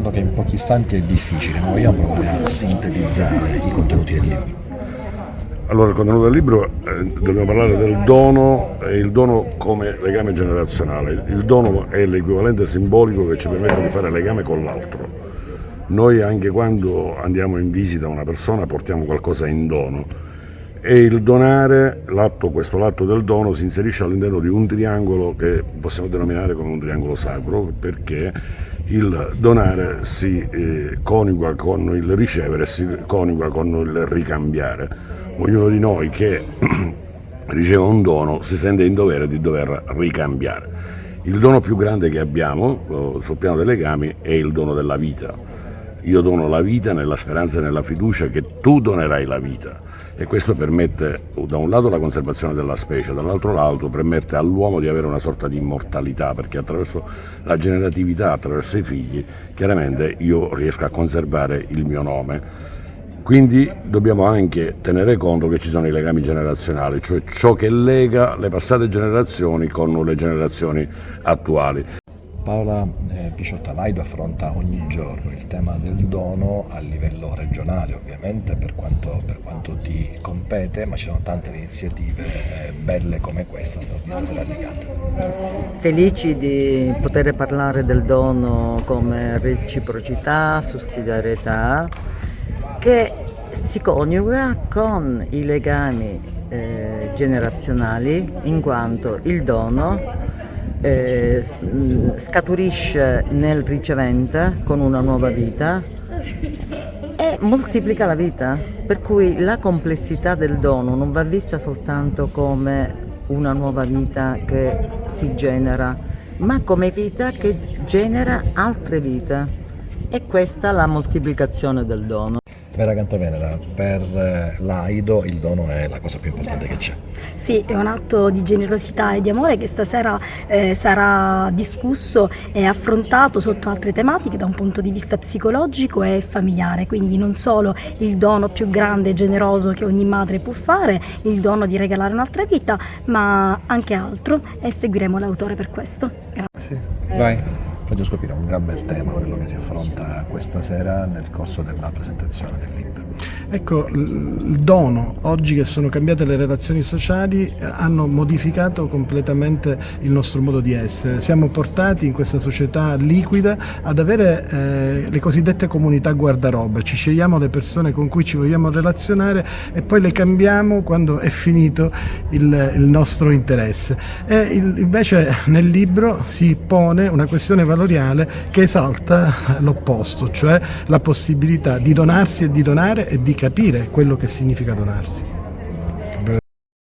Credo che in pochi istanti è difficile, ma vogliamo provare a sintetizzare i contenuti del libro. Allora, il contenuto del libro, dobbiamo parlare del dono e il dono come legame generazionale. Il dono è l'equivalente simbolico che ci permette di fare legame con l'altro. Noi anche quando andiamo in visita a una persona portiamo qualcosa in dono e il donare, questo l'atto del dono si inserisce all'interno di un triangolo che possiamo denominare come un triangolo sacro, perché il donare si coniuga con il ricevere, si coniuga con il ricambiare. Ognuno di noi che riceve un dono si sente in dovere di dover ricambiare. Il dono più grande che abbiamo sul piano dei legami è il dono della vita. Io dono la vita nella speranza e nella fiducia che tu donerai la vita, e questo permette da un lato la conservazione della specie, dall'altro lato permette all'uomo di avere una sorta di immortalità, perché attraverso la generatività, attraverso i figli, chiaramente io riesco a conservare il mio nome. Quindi dobbiamo anche tenere conto che ci sono i legami generazionali, cioè ciò che lega le passate generazioni con le generazioni attuali. Paola Pisciotta, l'AIDO affronta ogni giorno il tema del dono a livello regionale, ovviamente per quanto ti compete, ma ci sono tante iniziative belle come questa di stasera a Licata. Felici di poter parlare del dono come reciprocità, sussidiarietà, che si coniuga con i legami generazionali, in quanto il dono scaturisce nel ricevente con una nuova vita e moltiplica la vita, per cui la complessità del dono non va vista soltanto come una nuova vita che si genera, ma come vita che genera altre vite, e questa è la moltiplicazione del dono. Vera Cantavenera, per l'AIDO il dono è la cosa più importante che c'è. Sì, è un atto di generosità e di amore che stasera sarà discusso e affrontato sotto altre tematiche da un punto di vista psicologico e familiare, quindi non solo il dono più grande e generoso che ogni madre può fare, il dono di regalare un'altra vita, ma anche altro, e seguiremo l'autore per questo. Grazie. Vai. Francesco Pira, un gran bel tema quello che si affronta questa sera nel corso della presentazione del libro. Ecco, il dono, oggi che sono cambiate le relazioni sociali, hanno modificato completamente il nostro modo di essere. Siamo portati in questa società liquida ad avere le cosiddette comunità guardaroba, ci scegliamo le persone con cui ci vogliamo relazionare e poi le cambiamo quando è finito il nostro interesse. Invece nel libro si pone una questione valoriale che esalta l'opposto, cioè la possibilità di donarsi e di donare e di capire quello che significa donarsi.